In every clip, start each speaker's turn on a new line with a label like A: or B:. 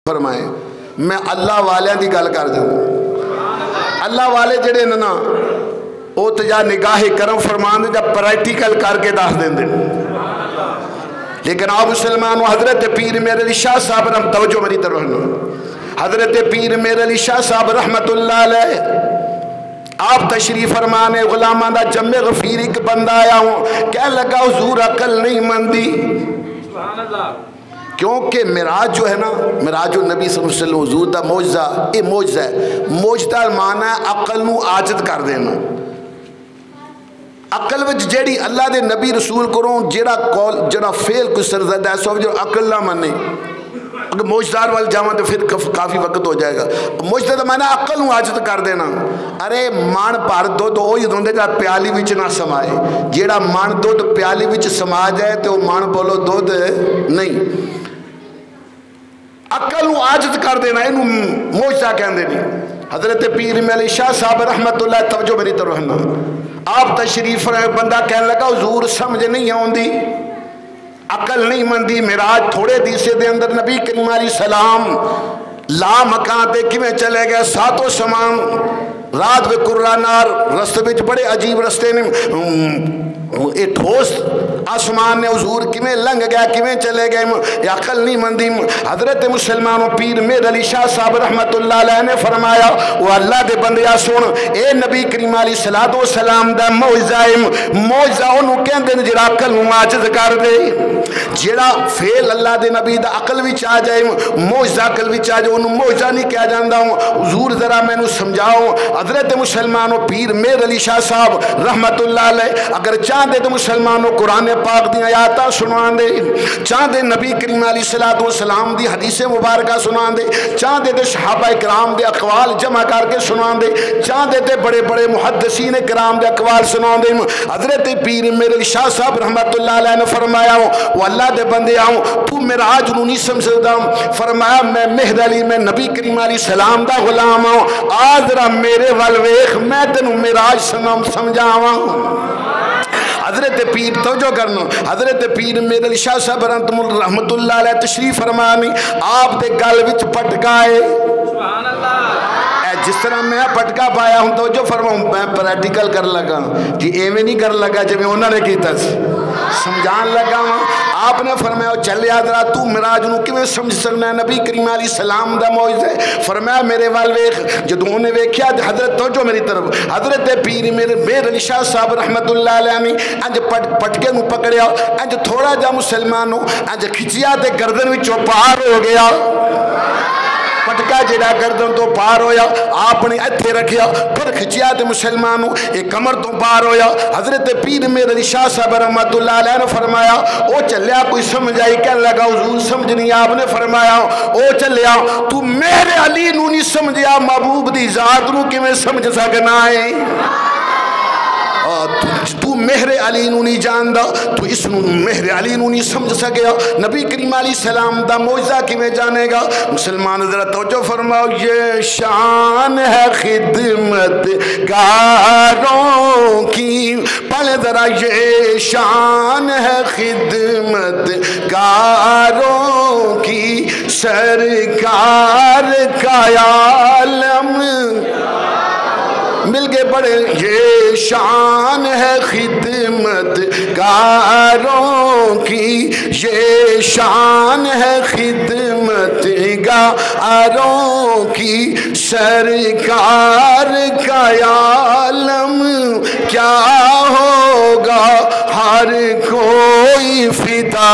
A: فرمائے میں اللہ والے دی گل کر دوں اللہ والے جڑے نا وہ تو جا نگاہ کرم فرمان جا پریکٹیکل کر کے دس دیں لیکن آپ مسلمانوں حضرت پیر میرے علی شاہ صاحب رحم توجہ میری طرف حضرت پیر میرے علی شاہ صاحب رحمت اللہ علیہ آپ تشریف فرمانے غلامان دا جمع غفیر ایک بندہ آیا ہوں کہہ لگا حضور عقل نہیں مندی کیونکہ معراج جو ہے نا معراج النبی صلی اللہ علیہ وسلم حضور دا معجزہ یہ معجزہ ہے معجزہ معنی ہے عقل نو عاجز کر دینا عقل وچ جیڑی اللہ دے نبی رسول کروں جیڑا قول جیڑا فعل کوئی سرزدہ ہے سو جو عقل نہ مانے اگر موجدار وال جاواں تو پھر کافی وقت ہو جائے گا موجدہ تو معنی عقل نو عاجز کر دینا ارے مان پار دو تو وہی دوندے جا پیالی وچ نہ سمائے جیڑا مان دو تو پیالی وچ سما جائے تو مان بولو دو نہیں عقل نو عاجز کر دینا انہوں موجزہ کہندے نہیں حضرت پیر میرے شاہ صاحب رحمت اللہ توجہ میری طرف ہے آپ تشریف رہے بندہ کہنے لگا حضور سمجھ نہیں آؤندی عقل نہیں مندی معراج تھوڑے دیسے دے اندر نبی کریم علیہ السلام لا مکان تے کیویں چلے گئے ساتوں سمان رات وے قرآنار رستے وچ بڑے عجیب رستے نے اے ٹھوس آسمان نے حضور کیویں لنگ گیا کیویں چلے گئے یہ عقل نہیں مندی حضرت مسلمانوں پیر میر علی شاہ صاحب رحمت اللہ علیہ نے فرمایا وہ اللہ دے بندیا سن اے نبی کریم علیہ السلام دا معجزہ انہوں کہندے نے جڑا عقل نو عاجز کر دے جڑا فعل اللہ دے نبی دا عقل وچ آ جائے معجزہ عقل وچ آ جائے انہوں معجزہ نہیں کہا جاندا ہوں حضور ذرا مینوں سمجھاؤ حضرت مسلمانوں پیر میر علی شاہ صاحب رحمت اللہ علیہ اگر چاہتے تو مسلمانوں قرآن پاک دی آیاتاں سنوان دے چاہتے نبی کریم علیہ السلام دی حدیث مبارکہ سنوان دے چاہتے تو صحابہ کرام دے اقوال جمع کر کے سنوان دے چاہتے تو بڑے بڑے محدثین کرام دے اقوال سنوان دے حضرت پیر میر علی شاہ صاحب رحمت اللہ علیہ نے فرمایا وہ اللہ دے بندے آؤں تو معراج نو نہیں سمجھدا فرمایا میں مہد علی میں نبی کریم علیہ السلام دا غلام ہوں آذرا میرے والویخ میں تینوں معراج سمجھاواں حضرت پیر توجہ کرنا حضرت پیر میرے علی شاہ صاحب رحمت اللہ علیہ تشریف فرمانی آپ دے گل وچ پٹکائے سبحان اللہ جس طرح میں پٹکا پایا ہوں توجہ فرماؤں میں پریکٹیکل کر لگا جی ایویں نہیں کر لگا جب انہوں نے کیتا سمجھان لگا آپ نے فرمایا چلے آدھرا تو معراج نو کیویں سمجھ سکنا ہے نبی کریم علیہ السلام دا معجزہ فرمایا میرے وال ویکھ جدوں نے ویکھیا حضرت توجہ میری طرف حضرت پیر میرے میر علی شاہ صاحب رحمت اللہ علیہ نے انج پٹکے نو پکڑیا انج تھوڑا جا مسلمانوں انج کھچیا تے گردن وچوں پار ہو گیا پٹکا جڑا گردن تو پار ہویا آپ نے ایتھے رکھیا پھر کھچیا تے مسلمانوں ایک کمر تو پار ہویا حضرت پیر میرے علی شاہ صاحب رحمت اللہ علیہ نے فرمایا او چلیا کوئی سمجھائی کہنے لگا حضور سمجھ نہیں آپ نے فرمایا او چلیا تو میرے علی نو نہیں سمجھیا محبوب دی ذات نو کیویں سمجھ سکنا ہے تو مہر علی نو نہیں جاندا تو اس نو مہر علی نو نہیں سمجھ سکیا نبی کریم علیہ السلام دا معجزہ کیویں جانے گا مسلمان ذرا توجہ فرماؤ یہ شان ہے خدمت گاروں کی پہلے ذرا یہ شان ہے خدمت گاروں کی سرکار کا عالم مل گئے بڑے یہ شان ہے خدمت گاروں کی یہ شان ہے خدمت گاروں کی سرکار کا عالم کیا ہوگا ہر کوئی فدا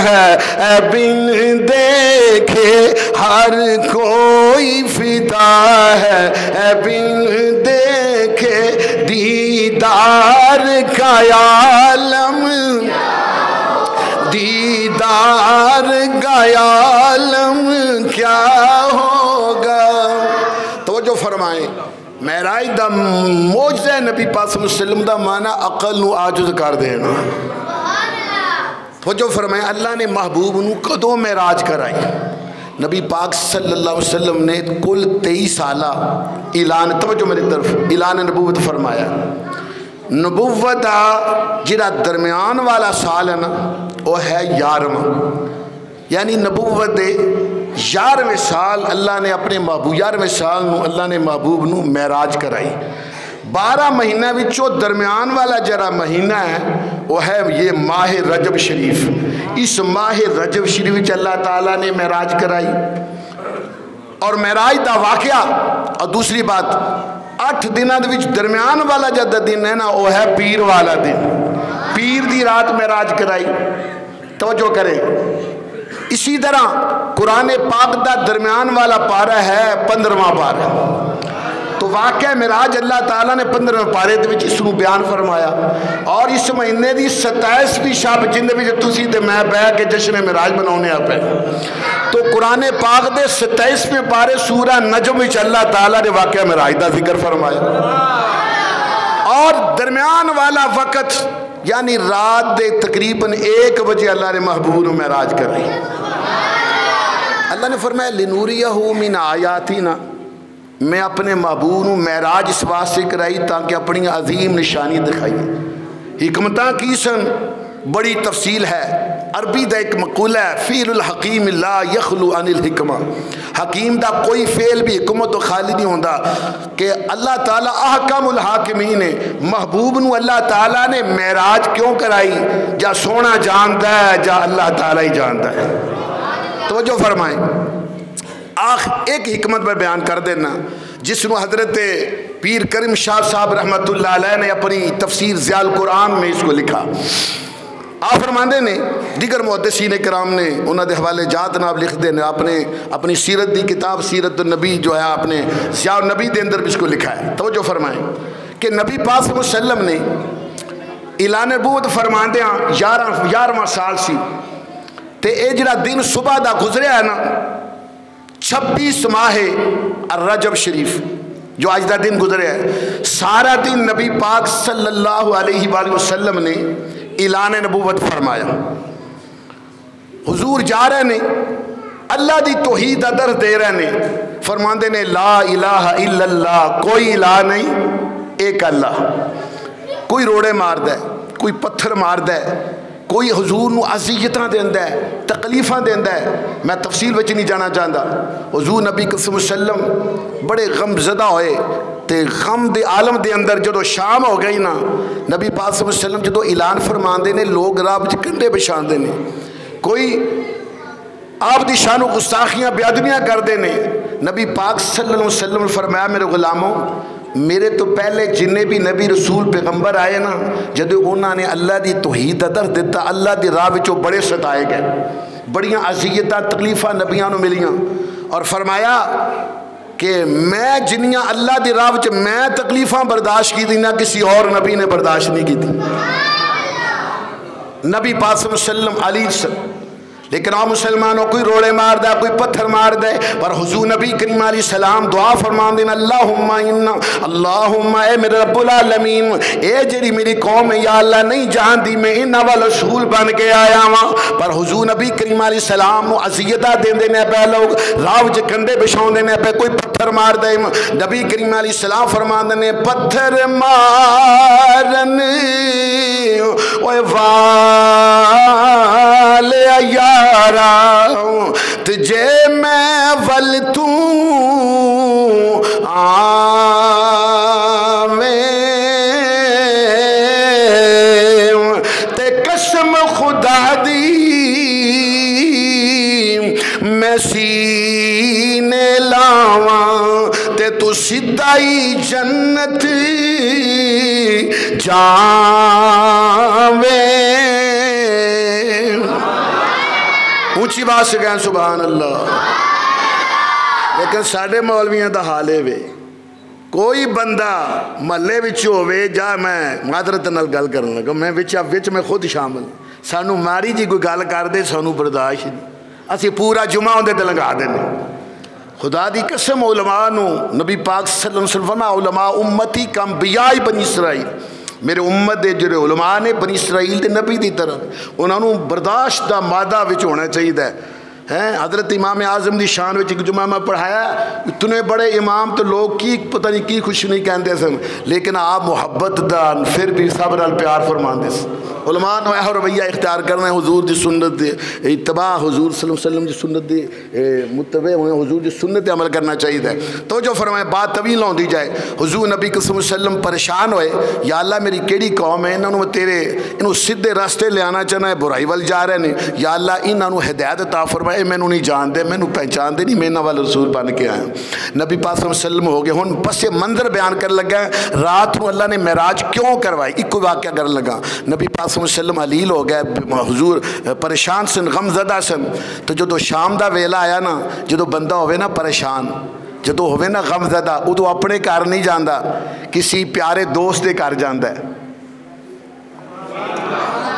A: ہے بن دیکھے ہر کوئی فدا ہے بن دیکھے دیدار کا عالم دیدار کا عالم کیا ہوگا توجہ فرمائیں معراج دا معجزہ نبی پاک صلی اللہ علیہ وسلم دا معنی عقل نو عاجز کر دینا توجہ فرمائیں اللہ نے محبوب نو کدوں معراج کرائی نبی پاک صلی اللہ علیہ وسلم نے کل 23 سالہ اعلان توجہ میری طرف اعلان نبوت فرمایا نبوت جڑا درمیان والا سال ہے نا وہ ہے 11واں یعنی نبوت 11ویں سال اللہ نے اپنے محبوب 11ویں سال نو اللہ نے محبوب نو معراج کرائی 12 مہینہ وچوں درمیان والا جڑا مہینہ ہے وہ ہے یہ ماہ رجب شریف اس ماہ رجب شریف وچ اللہ تعالیٰ نے معراج کرائی اور معراج دا واقعہ اور دوسری بات 8 دنوں دے وچ درمیان والا جڑا دن ہے نا وہ ہے پیر والا دن پیر دی رات معراج کرائی توجہ کریں اسی طرح قرآن پاک دا درمیان والا پارہ ہے 15واں پارہ تو واقعہ معراج اللہ تعالیٰ نے 15ویں پارے دے وچ اس کو بیان فرمایا اور اس مہینے دی 27ویں شب جن دے وچ تسی تے میں بیٹھ کے جشن معراج مناونے آ پے تو قرآن پاک دے 27ویں پارے سورہ نجم وچ اللہ تعالیٰ نے واقعہ معراج دا ذکر فرمایا اور درمیان والا وقت یعنی رات دے تقریباً 1 بجے اللہ نے محبوب نو معراج کر رہی اللہ نے فرمایا لنوریہ من آیاتنا میں اپنے محبوب نو معراج اس واسطے کرائی تاکہ اپنی عظیم نشانی دکھائی حکمتاں کی سن بڑی تفصیل ہے عربی دا ایک مقولہ ہے فعل الحکیم لا یخلو عن الحکمہ حکیم دا کوئی فعل بھی حکمت و خالی نہیں ہوندہ کہ اللہ تعالیٰ احکم الحاکمین ہے محبوب نو اللہ تعالیٰ نے معراج کیوں کرائی جا سونا جاندہ ہے جا اللہ تعالیٰ ہی جاندہ ہے توجہ فرمائیں ایک حکمت میں بیان کر دینا جس نو حضرت پیر کرم شاہ صاحب رحمت اللہ علیہ نے اپنی تفسیر ضیاء القرآن میں اس کو لکھا آپ فرماندے نے دیگر محدثین کرام نے انہوں نے حوالے جات ناب لکھ دے نے اپنی سیرت دی کتاب سیرت النبی جو ہے اپنے ضیاء النبی دے اندر بھی اس کو لکھا ہے توجہ فرمائیں کہ نبی پاک صلی اللہ علیہ وسلم نے اعلان نبوت فرماندے ہیں 11واں سال سی تے اے جڑا دن صبح دا گزریا ہے نا 26 ماہ الرجب شریف جو آج دا دن گزرے ہے سارا دن نبی پاک صلی اللہ علیہ وآلہ وسلم نے اعلان نبوت فرمایا حضور جا رہے نے اللہ دی توحید در دے رہے نے فرماندے نے لا الہ الا اللہ کوئی الہ نہیں ایک اللہ کوئی روڑے مار دے کوئی پتھر مار دے کوئی حضور نو عذیتاں دیندہ ہے تکلیفاں دیندہ ہے میں تفصیل وچ نہیں جانا چاہتا حضور نبی صلی اللہ علیہ وسلم بڑے غم زدہ ہوئے تے غم دے عالم دے اندر جدو شام ہو گئی نا نبی پاک صلی اللہ علیہ وسلم جدو اعلان فرمان دے نے لوگ رب چ کنڈے بچھان دے نے کوئی آپ دی شان و گستاخیاں بیادمیاں کر دے نے نبی پاک صلی اللہ علیہ وسلم فرمایا میرے غلاموں میرے تو پہلے جنہیں بھی نبی رسول پیغمبر آئے نا جدو انہوں نے اللہ دی توحید در دیتا اللہ دی راہ وچوں بڑے ستائے گئے بڑیاں عذیتاں تکلیفاں نبیاں نو ملیاں اور فرمایا کہ میں جنیاں اللہ دی راہ وچ میں تکلیفاں برداشت کی دی نہ کسی اور نبی نے برداشت نہیں کی دی نبی پاک صلی اللہ علیہ وسلم علی صلی لیکن آپ مسلمانوں کوئی روڑے مار دے کوئی پتھر مار دے پر حضور نبی کریم علیہ السلام دعا فرمان دینا اللہم اے میرے رب العالمین اے جری میری قوم ہے یا اللہ نہیں جان دی میں انہا والا رسول بن کے آیا ہوں پر حضور نبی کریم علیہ السلام عذیتہ دین دینے پہ لوگ راو جے کندے بشاؤں دینے پہ کوئی پتھر مار دے نبی کریم علیہ السلام فرمان دینے پتھر مارن اوے والے تجھے میں ولتوں تے قسم خدا دی میں سینے لاواں تے تو سدائی جنت جاویں اونچی بات سے کہیں سبحان اللہ لیکن ساڑھے مولویاں دا حالے وے کوئی بندہ محلے وچ ہوئے جا میں معذرت نال گل کرنے لگا میں وچ میں خود شامل سانو ماری جی کوئی گل کر دے سانو برداشت نہیں اسی پورا جمعہ ہوندے تے لگا دینے خدا دی قسم علماء نو نبی پاک صلی اللہ علیہ وسلم علماء امتی کا انبیاء بنی اسرائیل میرے امت دے جڑے علماء نے بنی اسرائیل دے نبی دی طرح انہوں نے برداشت دا مادہ وچ ہونا چاہیے حضرت امام اعظم دی شان وچ ایک جمعہ میں پڑھایا، اتنے بڑے امام تو لوگ کی پتہ نہیں کی خوش نہیں کہندے سن، لیکن آپ محبت دان پھر بھی سب نال پیار فرماندے سن۔ علماء نو یہ رویہ اختیار کرنا ہے، حضور دی سنت دے اتباع، حضور صلی اللہ علیہ وسلم دی سنت دے متبع ہوئے، حضور دی سنت عمل کرنا چاہیے۔ تو جو فرمائے بات طویل ہوندی جائے، حضور نبی صلی اللہ علیہ وسلم پریشان ہوئے، یا اللہ میری کیڑی قوم ہے، انہوں تیرے انہوں سدھے راستے لے آنا چاہنا ہے، برائی وال جا رہے ہیں، یا اللہ انہوں ہدایت عطا فرمائے، میں نہیں جان دے، میں پہچان دے نہیں، میں انہاں والے رسول بن کے آیا۔ نبی پاک صلی اللہ علیہ وسلم ہو گئے، ہن پس منظر بیان کر لگا ہے رات کو اللہ نے معراج کیوں کروائی، ایک واقعہ کر لگا۔ نبی پاک صلی اللہ علیہ وسلم علیل ہو گئے، حضور پریشان سن، غم زدہ سن، تو جدو شام دا ویلا آیا نا، جدو بندہ ہوئے نا پریشان، جدو ہوئے نا غم زدہ، ادو اپنے گھر نہیں جاندہ، کسی پیارے دوست دے گھر جاندہ ہے۔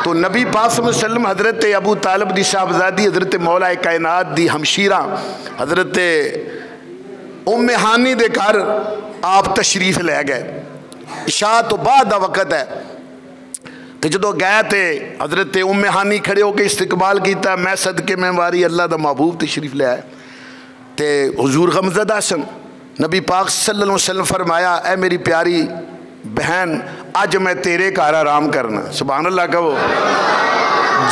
A: تو نبی پاک صلی اللہ علیہ وسلم حضرت ابو طالب دی صاحبزادی، حضرت مولا کائنات دی ہمشیرہ حضرت ام ہانی دے گھر آپ تشریف لے گئے، عشاء تو بعد دا وقت ہے۔ تو جدو گئے تھے حضرت ام ہانی کھڑے ہو کے استقبال کیتا، میں صدقے میں واری اللہ دا محبوب تشریف لے آئے، تے حضور غمزدہ سن۔ نبی پاک صلی اللہ علیہ وسلم فرمایا، اے میری پیاری بہن، آج میں تیرے گھر آرام کرنا، سبحان اللہ کہو،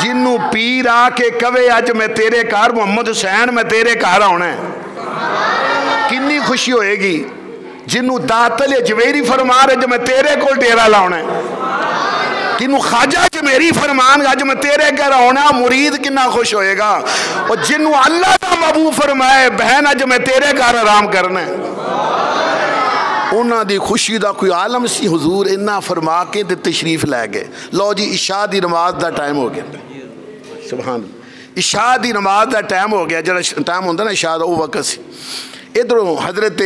A: جنوں پیر آ کے کہے آج میں تیرے گھر، محمد حسین میں تیرے گھر آنا ہے، کنی خوشی ہوئے گی۔ جنوں داتل جویری فرما رہے جو میں تیرے کو ڈیرا لاؤنا ہے، کنوں خواجہ جمیری فرمان آج میں تیرے گھر آنا، مرید کنا خوش ہوئے گا۔ اور جنوں اللہ دا محبوب فرمائے بہن آج میں تیرے گھر آرام کرنا ہے، انہاں دی خوشی دا کوئی عالم سی۔ حضور انہاں فرما کے تے تشریف لے گئے۔ لو جی عشاء دی نماز دا ٹائم ہو گیا، سبحان اللہ، عشاء دی نماز دا ٹائم ہو گیا، جڑا ٹائم ہوندہ نا عشاء دا وہ وقت سی۔ ادھروں حضرت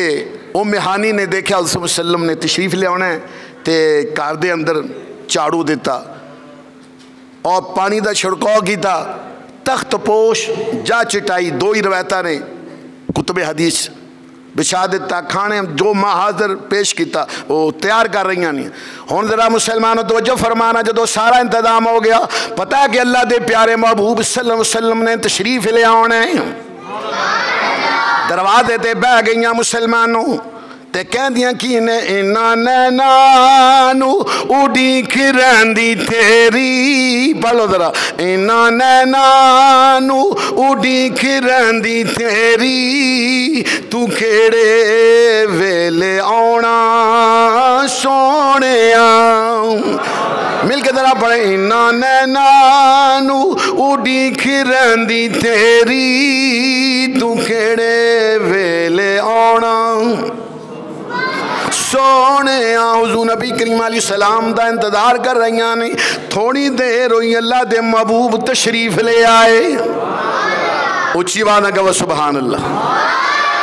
A: ام ہانی نے دیکھا حضرت صلی اللہ علیہ وسلم نے تشریف لے آنا ہے، تے گھر دے اندر چاڑو دیتا اور پانی دا چھڑکاؤ کیتا، تخت پوش جا چٹائی، دو ہی روایتاں نے کتب حدیث بچھا دیتا، کھانے جو ماں حاضر پیش کیتا وہ تیار کر رہی نہیں۔ ہون ذرا مسلمانوں توجہ فرمانا، جدو سارا انتظام ہو گیا، پتہ ہے کہ اللہ دے پیارے محبوب صلی اللہ علیہ وسلم نے تشریف لے آنے، دروازے تے بہ گئیاں مسلمانوں تے کہہ دیاں کی نے انہاں نینانو اڈیکھ رہندی تیری، پڑھو ذرا، انہاں نینانو اڈیکھ رہندی تیری، تو کیڑے ویلے آنا سونیا، مل کے ذرا پڑھیں، انہاں نینانو اڈیکھ رہندی تیری، تو کیڑے ویلے آنا سونے۔ حضور نبی کریم علیہ السلام دا انتظار کر رہی ہیں، تھوڑی دیر ہوئی اللہ دے محبوب تشریف لے آئے، اچھی بات کہو سبحان اللہ۔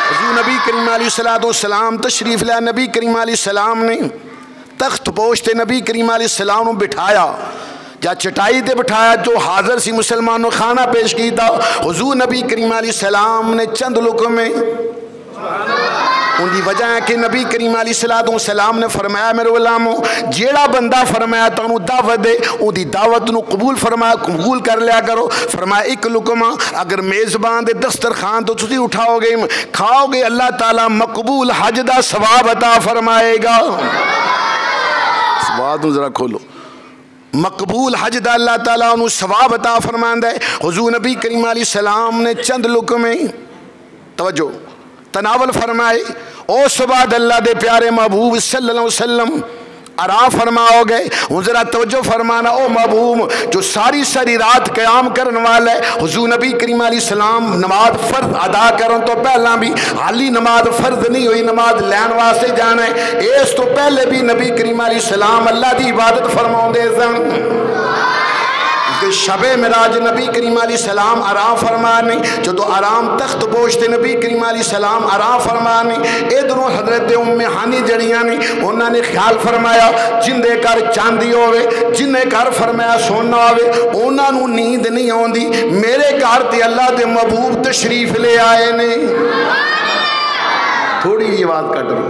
A: حضور نبی کریم علیہ السلام تشریف لے، نبی کریم علیہ السلام نے تخت پوشتے نبی کریم علیہ السلام نے بٹھایا، یا چٹائی تے بٹھایا، جو حاضر سی مسلمانوں کھانا پیش کیتا۔ حضور نبی کریم علیہ السلام نے چند لقمے، ان کی وجہ ہے کہ نبی کریم علیہ السلام نے فرمایا میرے غلاموں، جیڑا بندہ فرمایا تو انہوں دعوت دے، ان دی دعوت انہوں قبول فرمایا، قبول کر لیا کرو۔ فرمایا ایک لقمہ اگر میزبان دے دسترخوان تو تسی اٹھاؤ گے کھاؤ گے، اللہ تعالیٰ مقبول حج دا ثواب عطا فرمائے گا۔ بات ذرا کھولو، مقبول حج دا اللہ تعالیٰ انہوں ثواب عطا فرمائے۔ حضور نبی کریم علیہ السلام نے چند لقمے توجہ تناول فرمائے، اس بعد اللہ دے پیارے محبوب صلی اللہ علیہ وسلم آرام فرما ہو گئے۔ ذرا توجہ فرمانا، او محبوب جو ساری رات قیام کرنے والا ہے، حضور نبی کریم علیہ السلام نماز فرض ادا کرن تو پہلا بھی حالی نماز فرض نہیں ہوئی، نماز لین واسطے جانا ہے، اس تو پہلے بھی نبی کریم علیہ السلام اللہ دی عبادت فرماؤں دے سن۔ شب معراج نبی کریم علیہ السلام آرام فرمانے، جدو آرام تخت پوشتے نبی کریم علیہ السلام آرام فرمانے، ادھروں حضرت ام ہانی جڑیاں نے انہوں نے خیال فرمایا جن دے کر چاندی ہوئے، جن دے کر فرمایا سونا ہوئے، انہوں نے نیند نہیں آندی، میرے گھر تے اللہ دے محبوب تشریف لے آئے نے۔ تھوڑی یہ بات کٹ رہی،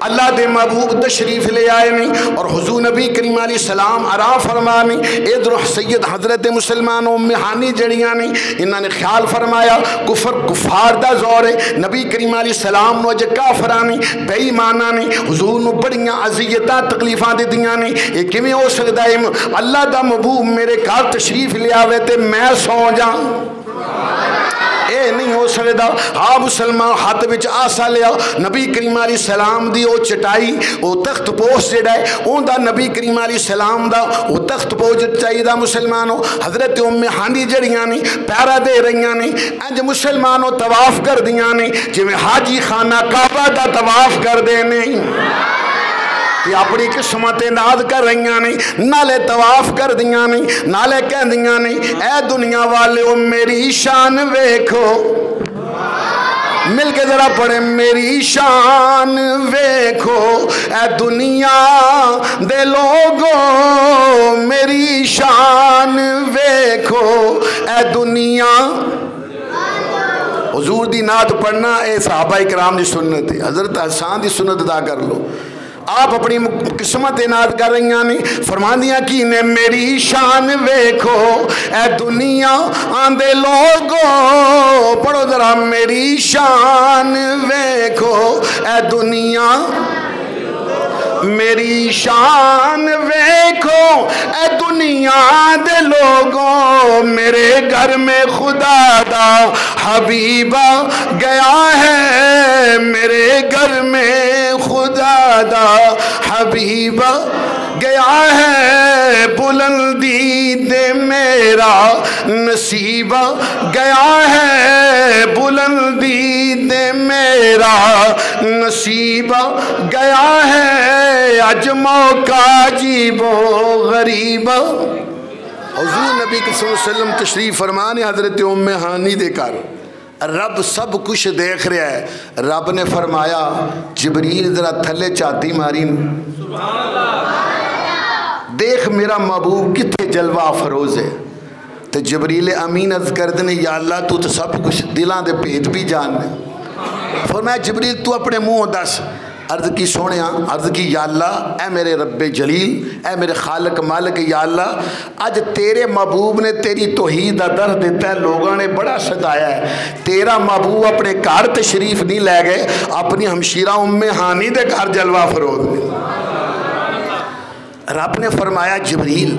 A: اللہ دے محبوب تشریف لے آئے نہیں اور حضور نبی کریم علیہ السلام آرام فرمانی ادھر سید حضرت مسلمان ام ہانی جڑیاں نہیں انہوں نے خیال فرمایا کفار دا زور ہے نبی کریم علیہ السلام نو اج کافرانی بے ایمانانی حضور نو بڑیاں اذیتاں تکلیفاں دتیاں نہیں یہ کیویں ہو سکدا ہے اللہ دا محبوب میرے گھر تشریف لے آوے تے میں سو جاں اے نہیں ہو سکتا ہاں مسلمان ہاتھ وچ آسا لیا نبی کریم علیہ السلام دی او چٹائی او تخت پوش جڑا ہے اون دا نبی کریم علیہ السلام دا او تخت پوش چاہیے مسلمانوں حضرت ام ہانی جڑیاں نہیں پیرا دے رہیاں نہیں انج مسلمانوں طواف کر دیاں نہیں جویں حاجی خانہ کعبہ دا طواف کر دے نہیں تے اپنی قسمت ناد کر رہیاں نہیں نالے طواف کر دیاں نہیں نالے کہہ دیاں نہیں اے دنیا والے او میری شان ویکھو مل کے ذرا پڑھے میری شان ویکھو اے دنیا دے لوگوں میری شان ویکھو اے دنیا حضور دی نعت پڑھنا اے صحابہ اکرام دی سنت ہے حضرت حسان دی سنت ادا کر لو آپ اپنی قسمت ناد کر رہی ہیں فرماندیاں کی نے میری شان ویکھو اے دنیا آندے لوگوں پڑھو ذرا میری شان ویکھو اے دنیا میری شان ویکھو اے دنیا دے لوگوں میرے گھر میں خدا دا حبیب گیا ہے میرے گھر میں خدا دا حبیب گیا ہے بلندی دے میرا نصیب گیا ہے بلندی دے میرا نصیب گیا ہے اج موقع عجیب و غریب حضور نبی صلی اللہ علیہ وسلم تشریف فرمانے حضرت ام ہانی دے کر رب سب کچھ دیکھ رہا ہے رب نے فرمایا جبریل ذرا تھلے چاتی ماری دیکھ میرا محبوب کتنے جلوہ افروز ہے تو جبریل امین عرض کر دینے یا اللہ تو سب کچھ دلان دے پیٹ بھی جاننے فرمایا جبریل تو اپنے منہ دس عرض کی سونیا عرض کی یا اللہ اے میرے رب جلیل اے میرے خالق مالک یا اللہ آج تیرے محبوب نے تیری توحید دا درد دیتا ہے لوگوں نے بڑا ستایا ہے تیرا محبوب اپنے گھر تشریف نہیں لے گئے اپنی ہمشیرہ ام ہانی دے گھر جلوہ فروز میں رب نے فرمایا جبریل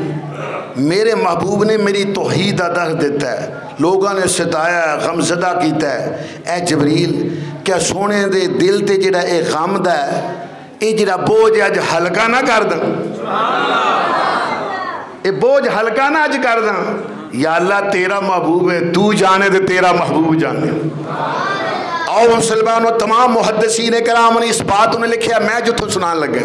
A: میرے محبوب نے میری توحید دا درد دیتا ہے لوگوں نے ستایا ہے غمزدہ کیتا ہے اے جبریل کیا سونے دے دل تے جڑا اے غم دا ہے اے جڑا بوجھ اج ہلکا نہ کر دیں اے بوجھ ہلکا نہ اج کر دیں یا اللہ تیرا محبوب ہے تو جانے دے تیرا محبوب جانے اور مسلمان و تمام محدثین کرام نے اس بات انہیں لکھیا میں جو تو سنان لگے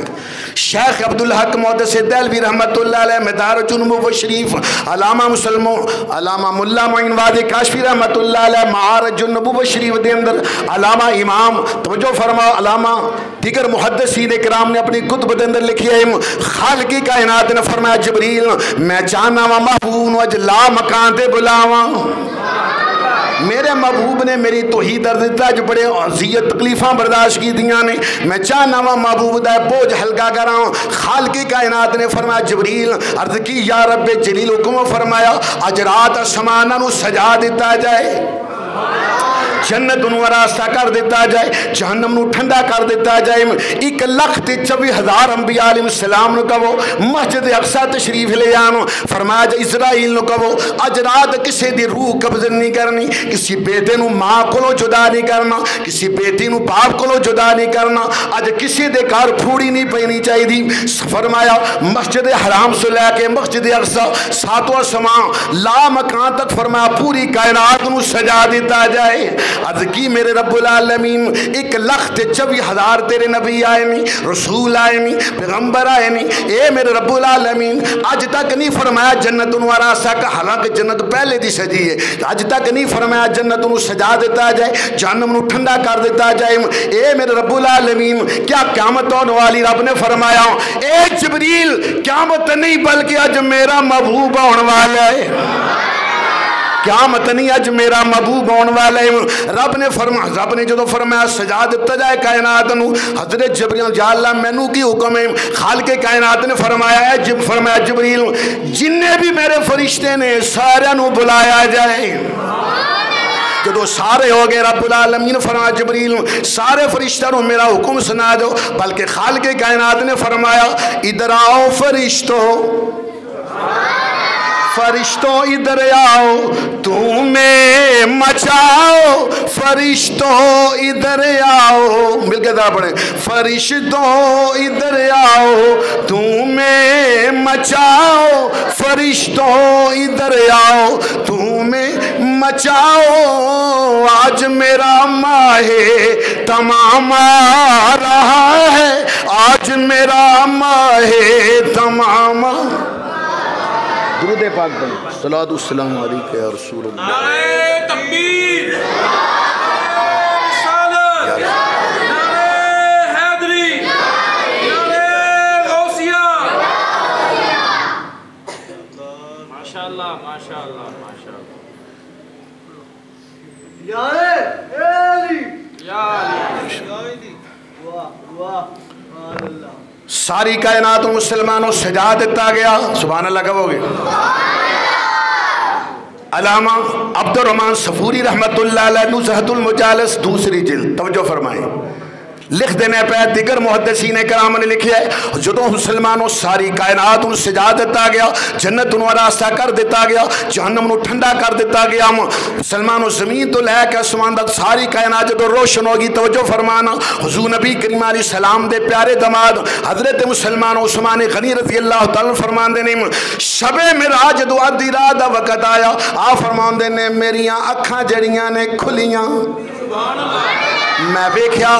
A: شیخ عبدالحق محدث دہلوی رحمت اللہ علیہ مدار جنوب و شریف علامہ مسلموں علامہ ملا معین وادی کاشفی رحمت اللہ علیہ معارج جنوب و شریف دے اندر علامہ امام توجہ فرما علامہ دیگر محدثین کرام نے اپنی کتب دے اندر لکھیا ہے خالقی کائنات نے فرمایا جبریل میں چاہنا وا محبوب نو اج لا مکان تے بلاواں میرے محبوب نے میری توحید درد دیتا جو بڑے عزیت تکلیفاں برداشت کی دیاں نے میں چاہنا وا محبوب دا بوجھ ہلکا کراں خالقی کائنات نے فرمایا جبریل عرض کی یا رب جلیل حکم فرمایا اج رات آسماناں نو سجا دیتا جائے جنت نو راستہ کر دیتا جائے جہنم نو ٹھنڈا کر دیتا جائے 1,24,000 انبیاء علیہ السلام نو کہو مسجد اقصی تشریف لے آنو فرمایا جا اسرائیل نو کہو اج رات کسی دی روح قبض نہیں کرنی کسی بیٹے نو ماں کولو جدا نہیں کرنا کسی بیٹی نو باپ کولو جدا نہیں کرنا اج کسی دے گھر پھوڑی نہیں پینی چاہی دی فرمایا مسجد حرام سے لے کے مسجد اقصی ساتواں آسمان لا مکان تک فرمایا پوری کائنات نو سجا دیتا جائے عرض کی میرے رب العالمین 1,24,000 تیرے نبی آئے نہیں رسول آئے نہیں پیغمبر آئے نہیں اے میرے رب العالمین آج تک نہیں فرمایا جنت انہوں آراسا کا حالانکہ جنت پہلے دی سجی ہے آج تک نہیں فرمایا جنت انہوں سجا دیتا جائے جہنم انہوں ٹھنڈا کر دیتا جائے اے میرے رب العالمین کیا قیامت ہونے والی رب نے فرمایا اے جبریل قیامت نہیں بلکہ آج میرا محبوب ہونے والا ہے قیامت نہیں اج میرا محبوب آن والا ہے۔ رب نے جدو فرمایا سجا دتا جائے کائنات نو، حضرت جبریل یا اللہ مینوں کی حکم ہے؟ خالق کائنات نے فرمایا جبریل جننے بھی میرے فرشتے نے سارے نو بلایا جائے۔ جدو سارے ہو گئے رب العالمین فرمایا جبریل سارے فرشتوں نے میرا حکم سنا دو، بلکہ خالق کائنات نے فرمایا ادھر آؤ فرشتوں ادھر آؤ تمہیں مچاؤ، فرشتوں ادھر آؤ، مل کے ذرا پڑھیں، فرشتوں ادھر آؤ تمہیں مچاؤ، فرشتوں ادھر آؤ تمہیں مچاؤ، آج میرا ماہ تمام آ رہا ہے، آج میرا ماہ تمام۔ درود پاک پڑھیں، صلاۃ والسلام علیکہ یا رسول اللہ۔
B: نعرہ تکبیر، نعرہ رسالت، نعرہ حیدری، نعرہ غوثیہ۔ ماشاءاللہ ماشاءاللہ ماشاءاللہ۔ یا علی یا علی، واہ واہ سبحان اللہ۔
A: ساری کائنات مسلمانوں سجا دیتا گیا، سبحان اللہ کہو گے؟ علامہ عبد الرحمن صفوری رحمت اللہ علیہ نزہۃ المجالس دوسری جلد، توجہ فرمائیں، لکھ دینے پہ دیگر محدثین کرام نے لکھیا ہے جدو مسلمانوں ساری کائنات ان سجا دیتا گیا، جنت انہوں راستہ کر دیتا گیا، جہنم انہوں ٹھنڈا کر دیتا گیا، مسلمانوں زمین تو لے کے آسمان تک ساری کائنات جدو روشن ہوگی، توجہ فرمانا، حضور نبی کریم علیہ السلام دے پیارے دماد حضرت مسلمانوں عثمان غنی رضی اللہ تعالیٰ فرمان دینے شب معراج جدو ادھی رات دا وقت آیا، آپ فرمان دینے میریاں اکھاں جڑیاں نے کھلیاں، میں دیکھیا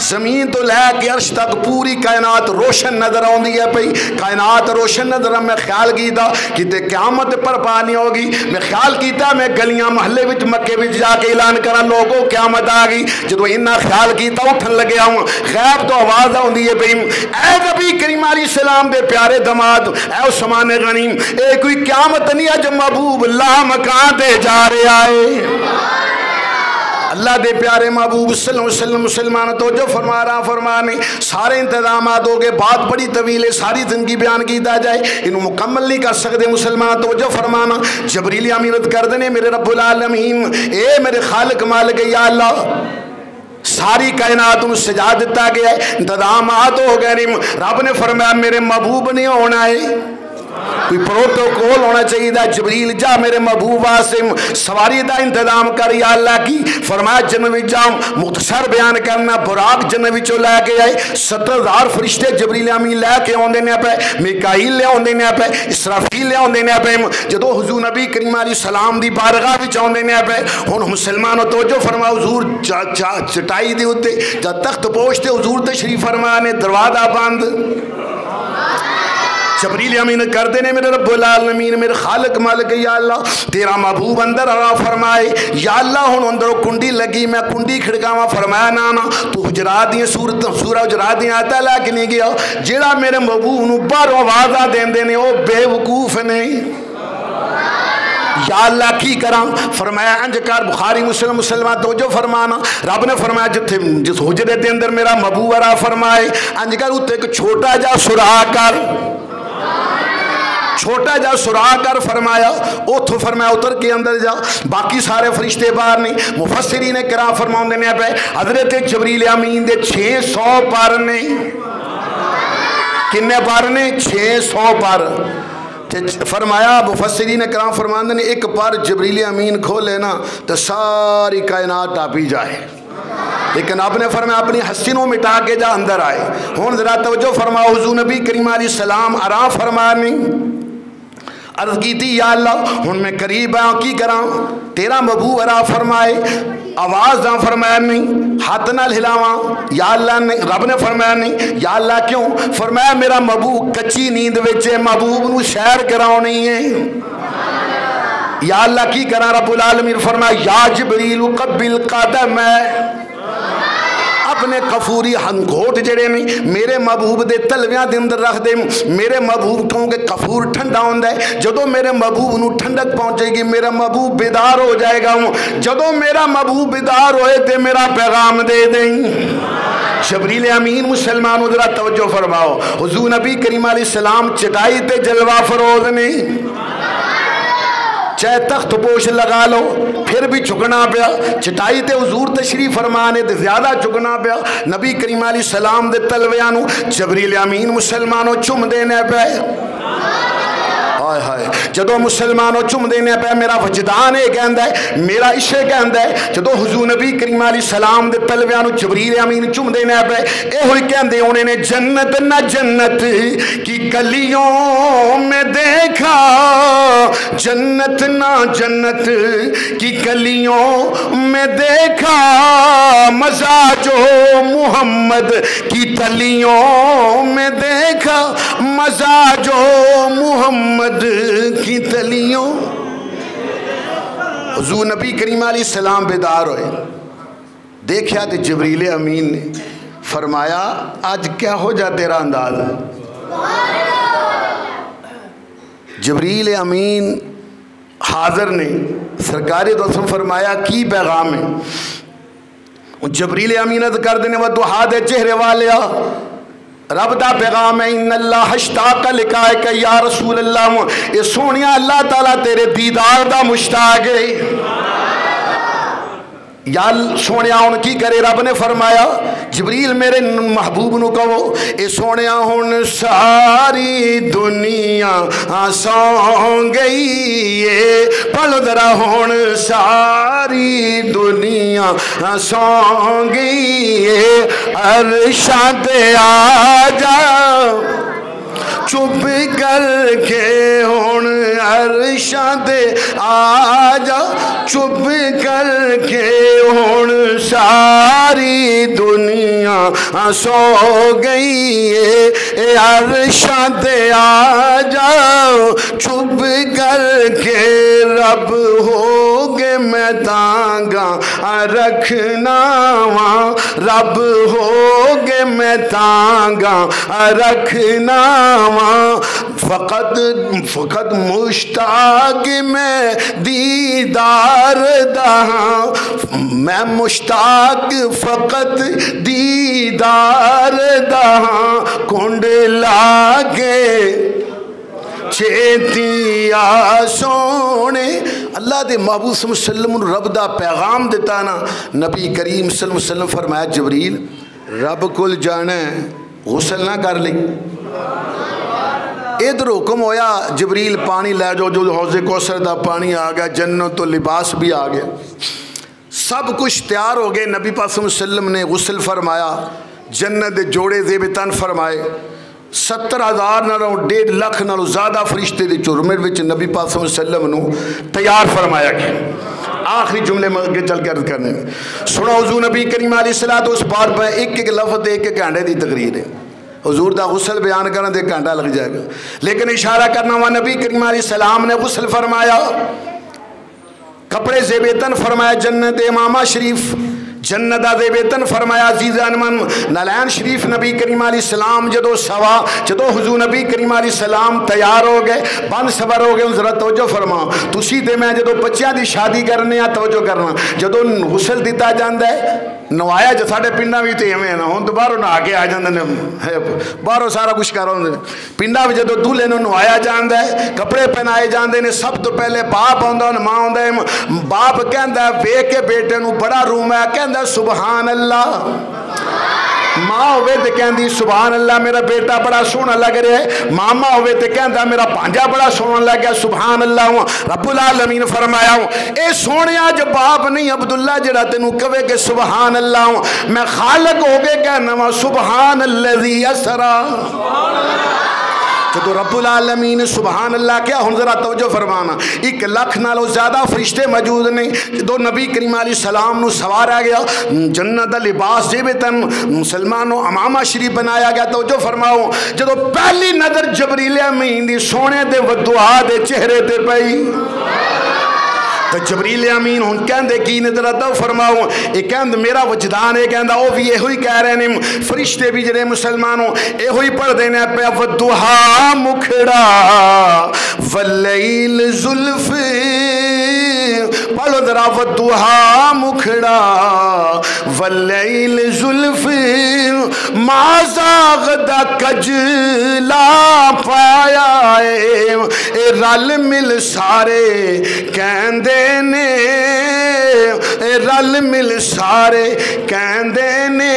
A: زمین تو لے کے عرش تک پوری کائنات روشن نظر آندی ہے پئی، کائنات روشن نظر، میں خیال کیتا کہ قیامت پر پانی ہوگی، میں خیال کیتا میں گلیاں محلے وچ مکے وچ جا کے اعلان کرا لوگوں قیامت آ گئی، جدو انہاں خیال کیتا اٹھن لگیا ہوں، غیب تو آواز آندی ہے پئی، اے نبی کریم علیہ السلام دے پیارے دماد اے عثمان غنی، اے کوئی قیامت نہیں ہے جو محبوب لا مکان تے جا رہا ہے۔ اللہ دے پیارے محبوب صلی اللہ علیہ وسلم مسلمان توجہ فرما رہا فرمانے سارے انتظامات ہو گئے، بات بڑی طویل ہے، ساری زندگی بیان کیتا جائے انہوں مکمل نہیں کر سکتے، مسلمان توجہ فرمانا، جبریل امینت کر دینے میرے رب العالمین، اے میرے خالق مالک یا اللہ، ساری کائنات ان سجا دیتا گیا ہے، انتظامات ہو گئے، رب نے فرمایا میرے محبوب نہیں ہونا ہے، کوئی پروٹوکول ہونا چاہیے دا، جبریل جا میرے محبوب واسم سواری دا انتظام کر یا اللہ کی، فرمایا جنوی جام مختصر بیان کرنا، براق جنوی چو لے کے آئے 70,000 فرشتے جبریل امین لے کے آن دینے پہ، میکائیل لے آن دینے پہ، اسرافیل لے آن دینے پہ، جدو حضور نبی کریم علیہ السلام دی بارگاہ بھی چاہن دینے پہ، ہن مسلمانوں توجہ فرما حضور چٹائی دی ہوتے جب تخت پوشتے حضور تشریف فرمانے دروازہ بند، جبریل امین کر دینے میرے رب العالمین میرے خالق مالک یا اللہ تیرا محبوب اندر آ فرمائے یا اللہ ہن اندر کنڈی لگی میں کنڈی کھڑکاواں، فرمایا نانا تو حجرات دیا سورہ حجرات دیا آتا لے کے نہیں گیا، جیڑا میرے محبوب نو باہروں آوازاں دین دینے او بے وقوف نہیں، یا اللہ کی کراں، فرمایا انجکار بخاری مسلمان توجہ فرمانا، رب نے فرمایا جس حجرے دے اندر میرا محبوب آ فرمائے انجکار اتنے ایک چھوٹا جا سراغ کر، چھوٹا جا سراغ کر، فرمایا اتھو فرمایا اتر کے اندر جا، باقی سارے فرشتے باہر نہیں، مفسرین کرام فرماؤں دینے پہ حضرت جبریل امین دے 600 پر نے، کنے پر نے 600 پر، فرمایا مفسرین کرام فرمان دینے ایک پر جبریل امین کھولے نا تو ساری کائنات ٹاپی جائے، لیکن آپ نے فرمایا اپنی حسینوں مٹا کے جا اندر آئے، ہون ذرا توجہ فرما حضور نبی کریم علیہ السلام آرام فرمانی، عرض کی تھی یا اللہ ہن میں قریب آیا کی کراں، تیرا محبوب آرام فرمائے، آواز نہ فرمایا نہیں، ہاتھ نہ ہلاواں، یا اللہ نے رب نے فرمایا نہیں، یا اللہ کیوں، فرمایا میرا محبوب کچی نیند وچے محبوب نو شہر کراؤ نہیں ہے، یا اللہ کی کرا رب العالمین فرمایا یا جبریل قبل قدم ہے، اپنے کفوری ہنگوٹ جڑے نہیں میرے محبوب دے تلویاں دے اندر رکھ دے میرے محبوب کہوں کہ کفور ٹھنڈا ہوندہ ہے جدو میرے محبوب نو ٹھنڈک پہنچے گی میرا محبوب بیدار ہو جائے گا جدو میرا محبوب بیدار ہوئے تے میرا پیغام دے دیں جبریل امین مسلمانوں ذرا توجہ فرماؤ حضور نبی کریم علیہ السلام چٹائی تے جلوہ فروز نہیں چاہے تخت پوش لگا لو پھر بھی جھکنا پیا چٹائی تے حضور تشریف فرمانے تے زیادہ جھکنا پیا نبی کریم علیہ السلام دے تلویانو جبریل امین مسلمانوں چم دینے پہ جدو مسلمانوں چم دینے پہ میرا وجدان ہے کہندہ ہے میرا عشق کہندہ ہے جدو حضور نبی کریم علیہ السلام دے تلویانو جبریل امین چم دینے پہ اے ہوئی کہندے انہیں نے جنت نہ جنت کی گلیوں میں دیکھا جنت نہ جنت کی گلیوں میں دیکھا مزہ جو محمد کی تلیوں میں دیکھا مزہ جو محمد کی تلیوں حضور نبی کریم علیہ السلام بیدار ہوئے دیکھیا تے جبریل امین نے فرمایا آج کیا ہو جا تیرا انداز جبریل امین حاضر نے سرکار دوسم فرمایا کی پیغام ہے جبریل امین عرض کر دینے ودعا دے چہرے والیا رب دا پیغام ہے ان اللہ اشتاق لقائک یا رسول اللہ یہ سونیا اللہ تعالیٰ تیرے دیدار دا مشتاق ہے یا سونیا ان کی کرے رب نے فرمایا جبریل میرے محبوب نو کہو اے سونیا ہن ساری دنیا سو گئی ہے پڑھ ذرا ہن ساری دنیا سو گئی ہے ارشاد آ جا چپ کر کے ہون ارشاد آ جا چپ کر کے ہون ساری دنیا سو گئی ہے ارشاد آ جا چپ کر کے رب ہو گے میں تانگا رکھنا وہاں رب ہو گے میں تانگا رکھنا فقط مشتاق میں دیدار دہاں میں مشتاق فقط دیدار دہاں کنڈ لاگے چیتی آسونے اللہ دے محبوب صلی اللہ علیہ وسلم رب دا پیغام دیتا نا نبی کریم صلی اللہ علیہ وسلم فرمایا جبریل رب کل جانے غسل نہ کر لی ادھر حکم ہویا جبریل پانی لے جو حوض کوثر دا پانی آ گیا جنت و لباس بھی آ گیا سب کچھ تیار ہو گئے نبی پاک صلی اللہ علیہ وسلم نے غسل فرمایا جنت دے جوڑے زیب تن فرمائے 70,000 نالوں 1.5 لاکھ نالوں زیادہ فرشتے دے چرمر وچ نبی پاک صلی اللہ علیہ وسلم نو تیار فرمایا گیا آخری جملے میں چل کے عرض کرنے میں سنو حضور نبی کریم علیہ السلام اس بار پہ ایک لفظ دے کے گھنٹے دی تقریر ہے حضور دا غسل بیان کرنا دے گھنٹہ لگ جائے گا لیکن اشارہ کرنا ہوا نبی کریم علیہ السلام نے غسل فرمایا کپڑے زیبیتن فرمایا جنت امامہ شریف جنت زیبیتن فرمایا عزیز انمن نالین شریف نبی کریم علیہ السلام جدو حضور نبی کریم علیہ السلام تیار ہو گئے بند سبر ہو گئے ذرا توجہ فرما تسی دے میں جدو بچیاں دی شادی کرنے یا توجہ کرنا جدو غسل دیتا جاندہ ہے نوایا جو ساڑھے پنڈا بھی تے ہمیں نا ہون تو باہروں نہ آگے آ جاندے نے باہروں سارا کچھ کر رہے ہیں پنڈا بھی جدو دولے نو نوایا جاندہ ہے کپڑے پہنائے جاندے نے سب تو پہلے باپ ہوندہ ماں ہوندہ ہے باپ کہندہ ہے بے کے بیٹے نو بڑا روم ہے کہندہ سبحان اللہ ماں ہوئے تے کہندی سبحان اللہ میرا بیٹا بڑا سونا لگ رہا ہے ماما ہوئے تے کہندا میرا پانجا بڑا سونا لگ گیا سبحان اللہ رب العالمین فرمایا اے سونیا جو باپ نہیں عبداللہ جڑا تینوں کہے کہ سبحان اللہ میں خالق ہو گئے کہنا سبحان الذی اسرا تو رب العالمین سبحان اللہ کیا ہم ذرا توجہ فرمانا 1 لاکھ نالوں زیادہ فرشتے موجود نہیں دو نبی کریم علیہ السلام نو سوارا گیا جنت لباس جیبتن مسلمانوں امامہ شریف بنایا گیا توجہ فرماؤ جدو پہلی نظر جبریل امین دی سونے دے ودعا دے چہرے تے پئی تو جبریل امین ہوں کہندے کی نے ذرا دو فرماؤ یہ کہند میرا وجدان ہے کہندا او بھی یہ ہوئی کہہ رہے ہیں فرشتے بھی جڑے مسلمانوں یہ ہوئی پڑھ دینے پہ ودھا مکھڑا واللیل زلف پڑھو ذرا ودھا مکھڑا واللیل زلف ما زاغ دا کجلا پایا اے رل مل سارے کہندے نے اے رل مل سارے کہندے نے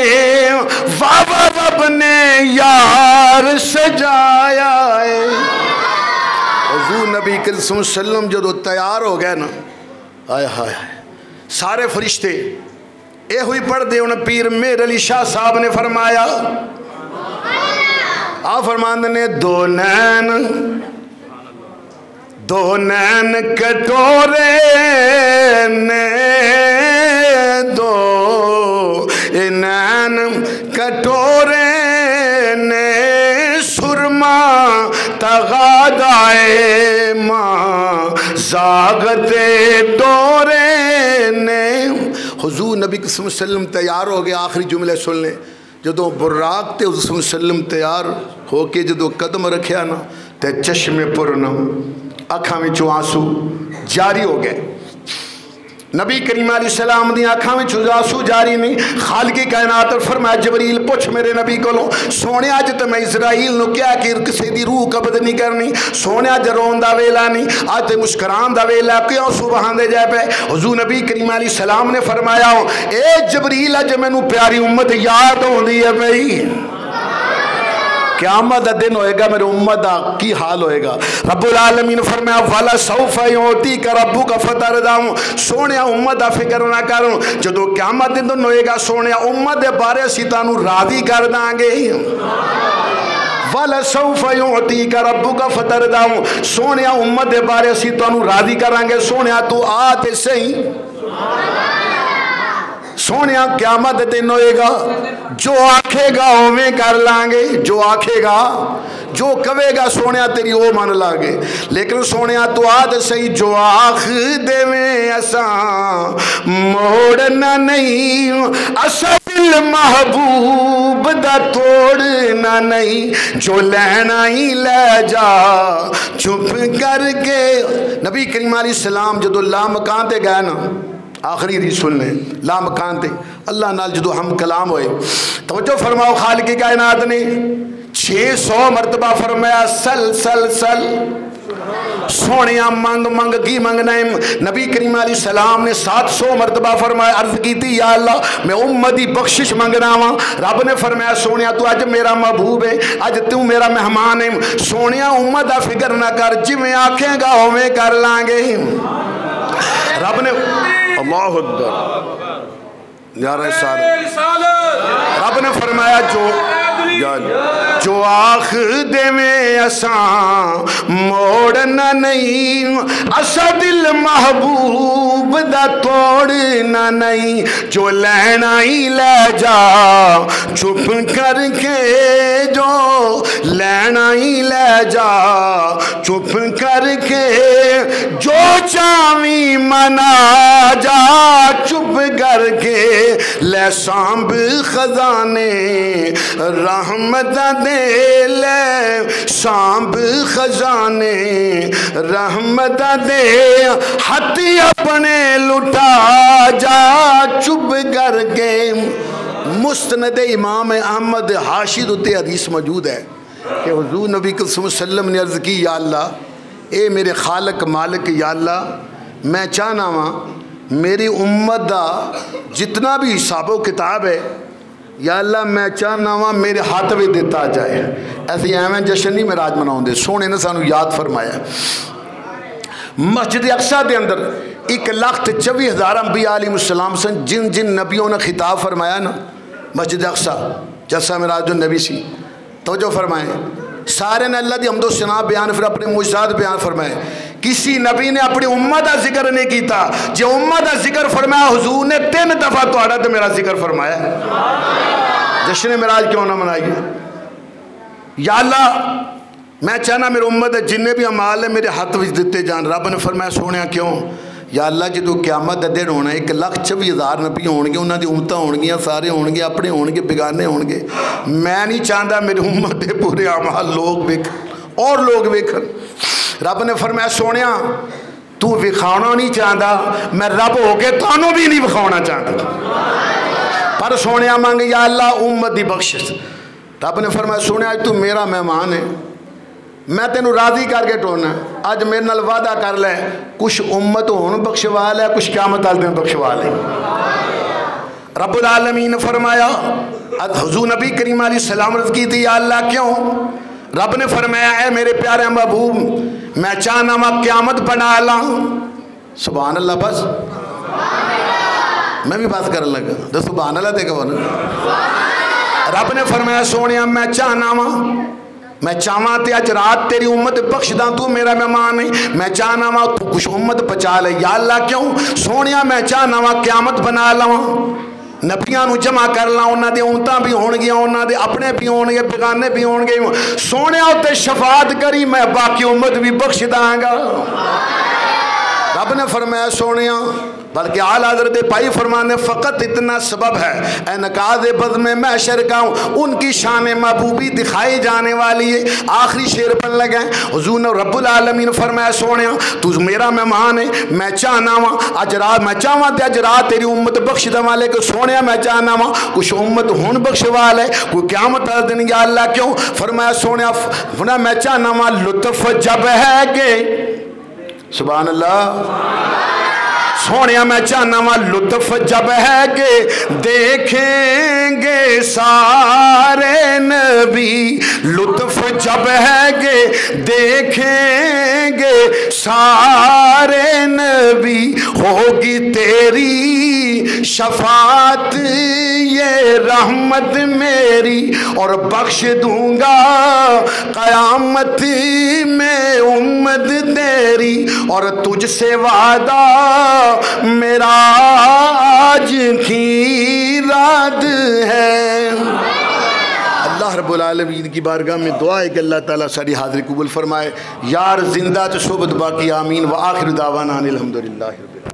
A: بابا رب نے یار سجایا ہے حضور نبی کریم صلی اللہ علیہ وسلم جدو تیار ہو گئے نا آئے ہائے سارے فرشتے اے ہوئی پڑھ دے انہیں پیر میر علی شاہ صاحب نے فرمایا آپ فرماندے نے دو نین کٹورے نے دو نین کٹورے نے سرما تغادائے ماں زاغتے دورے نے حضور نبی صلی اللہ علیہ وسلم تیار ہو گیا آخری جملے سن لیں جدو براق تے حضور صلی اللہ علیہ وسلم تیار ہو کے جدو قدم رکھیا نا تے چشمے پرنم اکھاں میں چو آنسو جاری ہو گئے نبی کریم علیہ السلام دی آنکھاں میں چو آنسو جاری نہیں خالق کائنات اور فرمایا جبریل پوچھ میرے نبی کو لو سونے آج تو میں اسرائیل نو کیا کہ کسی دی روح قبض نہیں کرنی سونے آج رون دا ویلا نہیں آج تے مسکران دا ویلا کیوں سبحان دے جائے پہ حضور نبی کریم علیہ السلام نے فرمایا اے جبریل آج میں نو پیاری امت یاد ہوں دی ہے بھئی قیامت دن ہوئے گا میرے امت کی حال ہوئے گا رب العالمین فرمایا والا سوف یعطی کا ربو کا فترداؤں سونے امت فکر نہ کروں جدو قیامت دن ہوئے گا سونے امت بارے سیتانو راضی کر دیں گے والا سوف یعطی کا ربو کا فترداؤں سونے امت بارے سیتانو راضی کریں گے سونے تو آتے صحیح سونے قیامت دن ہوئے گا جو آکھے گا ہمیں کر لانگے جو آکھے گا جو کہے گا سونے تیری وہ مان لاگے لیکن سونے تو آد صحیح جو آخ دے میں اساں موڑنا نہیں اسا دل محبوب دا توڑنا نہیں جو لینا ہی لے جا چپ کر کے نبی کریم علیہ السلام جدو لامکان تے گئے نا آخری ری سن لیں لا مکان تے اللہ نال جدو ہم کلام ہوئے توجہ فرماؤ خالق کائنات نے 600 مرتبہ فرمایا سل سل سل سونیا منگ منگ کی منگنا ہے نبی کریم علیہ السلام نے 700 مرتبہ فرمایا عرض کی تھی یا اللہ میں امتی بخشش منگنا ہوا رب نے فرمایا سونیا تو آج میرا محبوب ہے آج تو میرا مہمان ہے سونیا امت فکر نہ کر جی میں آنکھیں گا ہمیں کر لانگے رب نے اللہ اکبر یا رسالت رب نے فرمایا جو آخ دے میں اساں موڑنا نہیں اسا دل محبوب دا توڑنا نہیں جو لینا ہی لے جا چپ کر کے جو لینا ہی لے جا چپ کر کے جو چاوی منا جا چپ کر کے لے سانب خزانے رحمت دے لے سانب خزانے رحمت دے ہاتھی اپنے لٹا جا چپ کر کے مستند امام احمد حاشد اتے حدیث موجود ہے کہ حضور نبی صلی اللہ علیہ وسلم نے عرض کی یا اللہ اے میرے خالق مالک یا اللہ میں چاہنا ہاں میری امت دا جتنا بھی حساب و کتاب ہے یا اللہ میں چاہنا ہاں میرے ہاتھ بھی دیتا جائے ایسی ایویں جشن نہیں معراج مناؤں دے سونے نے سانو یاد فرمایا مسجد اقصی دے اندر 1,24,000 انبیاء علیہ السلام سن جن جن نبیوں نے خطاب فرمایا نا مسجد اقصی جلسہ معراج النبی سی توجہ فرمائیں سارے نے اللہ دی حمد و ثنا بیان پھر اپنے معجزات بیان فرمائے کسی نبی نے اپنی امت کا ذکر نہیں کیتا جو امت کا ذکر فرمایا حضور نے 3 دفعہ توڑا تو میرا ذکر فرمایا جشن معراج کیوں نہ منائیے یا اللہ میں چاہنا میرے امت جنہیں بھی عمال ہیں میرے ہاتھ وچ دیتے جان رب نے فرمایا سونے کیوں یا اللہ جدو قیامت دا دن ہونا 1,24,000 نبی ہون گے، انہاں دی امتاں ہون گیاں، سارے ہون گے، اپنے ہون گے، بیگانے ہون گے، میں نہیں چاہتا میری امت دے پورے اعمال لوگ ویکھن اور لوگ ویکھن۔ رب نے فرمایا سونیا تو وکھاؤنا نہیں چاہتا، میں رب ہو کے تانوں بھی نہیں وکھاؤنا چاہتا، پر سونیا مانگ یا اللہ امت دی بخشش۔ رب نے فرمایا سونیا تو میرا مہمان ہے، میں تینوں راضی کر کے ٹونا، آج میرے نال وعدہ کر لے کچھ امت ہون بخشوا لے، کچھ قیامت والے دن بخشوا لے۔ رب العالمین نے فرمایا حضور نبی کریم علیہ السلام رض کی تھی یا اللہ کیوں؟ رب نے فرمایا اے میرے پیارے محبوب میں چاہنا میں قیامت بنا لاؤں۔ سبحان اللہ، بس میں بھی بات کرنے لگا تو سبحان اللہ دیکھا ورنہ۔ رب نے فرمایا سونیا میں چاہنا میں چاہاں تے اج رات تیری امت بخش داں، تو میرا مہمان ہے، میں چاہنا وا تو کچھ امت بچا لے۔ یا اللہ کیوں؟ سونیا میں چاہنا وا قیامت بنا لواں، نبیاں نو جمع کر لاں، انہاں دے امتاں بھی ہون گیاں، انہاں دے اپنے بھی ہون گے، بیگانے بھی ہون گے، سونیا تے شفاعت کری میں باقی امت بھی بخش داں گا۔ رب نے فرمایا سونیا بلکہ اعلیٰ حضرت پائی فرمانے فقط اتنا سبب ہے اے نقاض بز میں محشر کا ہوں، ان کی شان محبوبی دکھائی جانے والی ہے۔ آخری شعر پر لگے حضور نے رب العالمین فرمایا سونیا تو میرا مہمان ہے، میں چاہنا وا اجرات میں چاہواں تے اجرات تیری امت بخش دوا لے کہ سونیا میں چاہنا وا کچھ امت ہون بخشوا لے کوئی قیامت والے دن۔ یا اللہ کیوں؟ فرمایا سونیا میں چاہنا وا لطف جب ہے کہ سبحان اللہ سونیا میں چاہنا وا لطف جب ہے کہ دیکھیں گے سارے نبی، لطف جب ہے کہ دیکھیں گے سارے نبی، ہوگی تیری شفاعت یہ رحمت میری اور بخش دوں گا قیامت میں امت تیری، اور تجھ سے وعدہ میرا آج کی رات ہے۔ اللہ رب العالمین کی بارگاہ میں دعا ہے کہ اللہ تعالیٰ ساری حاضری قبول فرمائے۔ یار زندہ تو صحبت باقی، آمین۔ وآخر دعوانا الحمدللہ رب العالمین۔